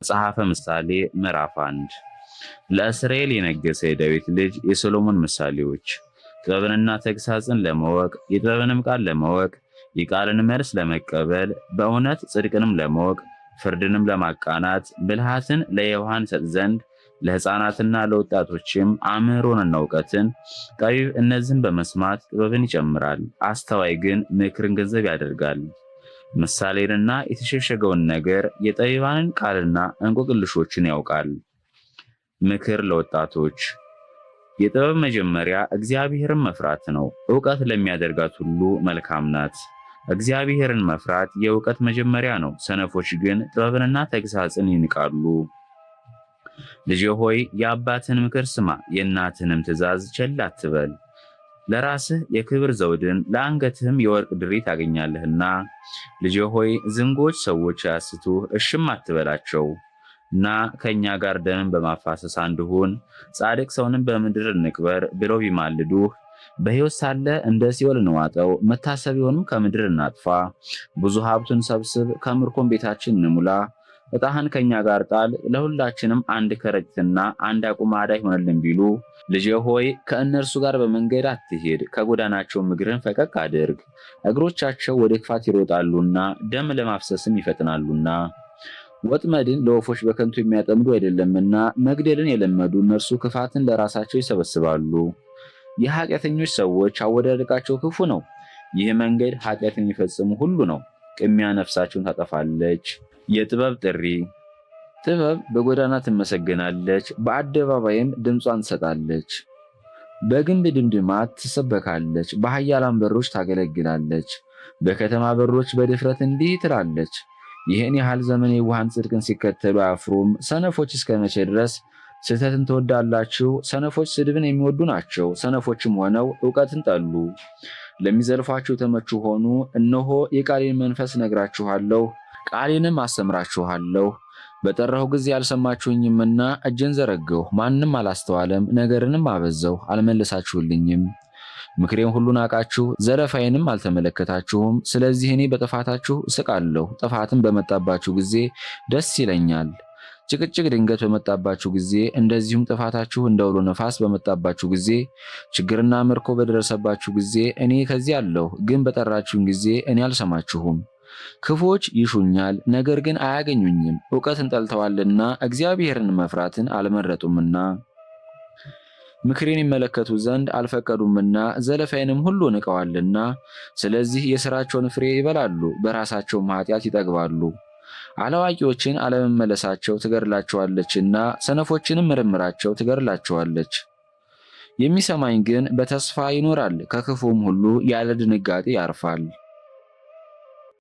መጽሐፈ ምሳሌ ምዕራፍ 1 ለእስራኤል የነገሰ የዳዊት ልጅ የሰሎሞን ምሳሌዎች። ጥበብንና ተግሳጽን ለማወቅ የጥበብንም ቃል ለማወቅ የቃልን መልስ ለመቀበል በእውነት ጽድቅንም ለማወቅ ፍርድንም ለማቃናት ብልሃትን ለየዋሃን ሰጥ ዘንድ ለሕፃናትና ለወጣቶችም አእምሮንና እውቀትን ጠቢብ እነዚህን በመስማት ጥበብን ይጨምራል። አስተዋይ ግን ምክርን ገንዘብ ያደርጋል። ምሳሌንና የተሸሸገውን ነገር የጠቢባንን ቃልና እንቆቅልሾችን ያውቃል። ምክር ለወጣቶች የጥበብ መጀመሪያ እግዚአብሔርን መፍራት ነው። ዕውቀት ለሚያደርጋት ሁሉ መልካም ናት። እግዚአብሔርን መፍራት የእውቀት መጀመሪያ ነው። ሰነፎች ግን ጥበብንና ተግሳጽን ይንቃሉ። ልጄ ሆይ የአባትህን ምክር ስማ፣ የእናትህንም ትእዛዝ ቸል አትበል። ለራስህ የክብር ዘውድን ለአንገትህም የወርቅ ድሪ ታገኛለህና። ልጄ ሆይ ዝንጎች ሰዎች ያስቱህ፣ እሽም አትበላቸው። እና ከኛ ጋር ደምን በማፋሰስ አንድ ሁን፣ ጻድቅ ሰውንም በምድር እንቅበር ብለው ቢማልዱህ፣ በሕይወት ሳለ እንደ ሲኦል እንዋጠው፣ መታሰቢያውንም ከምድር እናጥፋ። ብዙ ሀብቱን ሰብስብ፣ ከምርኮም ቤታችን እንሙላ። ዕጣህን ከኛ ጋር ጣል፣ ለሁላችንም አንድ ከረጢትና አንድ አቁማዳ ይሆንልን ቢሉ፣ ልጄ ሆይ ከእነርሱ ጋር በመንገድ አትሄድ፣ ከጎዳናቸው እግርህን ፈቀቅ አድርግ። እግሮቻቸው ወደ ክፋት ይሮጣሉና ደም ለማፍሰስም ይፈጥናሉና። ወጥመድን ለወፎች በከንቱ የሚያጠምዱ አይደለምና፣ መግደልን የለመዱ እነርሱ ክፋትን ለራሳቸው ይሰበስባሉ። የኃጢአተኞች ሰዎች አወዳደቃቸው ክፉ ነው። ይህ መንገድ ኃጢአትን የሚፈጽሙ ሁሉ ነው። ቅሚያ ነፍሳቸውን ታጠፋለች። የጥበብ ጥሪ። ጥበብ በጎዳና ትመሰገናለች፣ በአደባባይም ድምጿን ትሰጣለች። በግንብ ድምድማት ትሰበካለች፣ በኃያላን በሮች ታገለግላለች። በከተማ በሮች በድፍረት እንዲህ ትላለች፣ ይህን ያህል ዘመን የዋሃን ጽድቅን ሲከተሉ አያፍሩም። ሰነፎች እስከ መቼ ድረስ ስህተትን ትወዳላችሁ? ሰነፎች ስድብን የሚወዱ ናቸው። ሰነፎችም ሆነው ዕውቀትን ጠሉ። ለሚዘልፏችሁ የተመቹ ሆኑ። እነሆ የቃሌን መንፈስ ነግራችኋለሁ፣ ቃሌንም አስተምራችኋለሁ። በጠራሁ ጊዜ አልሰማችሁኝምና እጄን ዘረጋሁ፣ ማንም አላስተዋለም። ነገርንም አበዛሁ፣ አልመለሳችሁልኝም። ምክሬን ሁሉ ናቃችሁ፣ ዘለፋዬንም አልተመለከታችሁም። ስለዚህ እኔ በጥፋታችሁ እስቃለሁ፣ ጥፋትን በመጣባችሁ ጊዜ ደስ ይለኛል። ጭቅጭቅ ድንገት በመጣባችሁ ጊዜ፣ እንደዚሁም ጥፋታችሁ እንደ አውሎ ነፋስ በመጣባችሁ ጊዜ፣ ችግርና ምርኮ በደረሰባችሁ ጊዜ እኔ ከዚህ አለሁ። ግን በጠራችሁኝ ጊዜ እኔ አልሰማችሁም። ክፉዎች ይሹኛል፣ ነገር ግን አያገኙኝም። ዕውቀትን ጠልተዋልና እግዚአብሔርን መፍራትን አልመረጡምና። ምክሬን ይመለከቱ ዘንድ አልፈቀዱምና ዘለፋዬንም ሁሉ ንቀዋልና። ስለዚህ የሥራቸውን ፍሬ ይበላሉ፣ በራሳቸውም ኃጢአት ይጠግባሉ። አላዋቂዎችን አለመመለሳቸው ትገድላቸዋለችና፣ ሰነፎችንም ምርምራቸው ትገድላቸዋለች። የሚሰማኝ ግን በተስፋ ይኖራል፣ ከክፉም ሁሉ ያለ ድንጋጤ ያርፋል።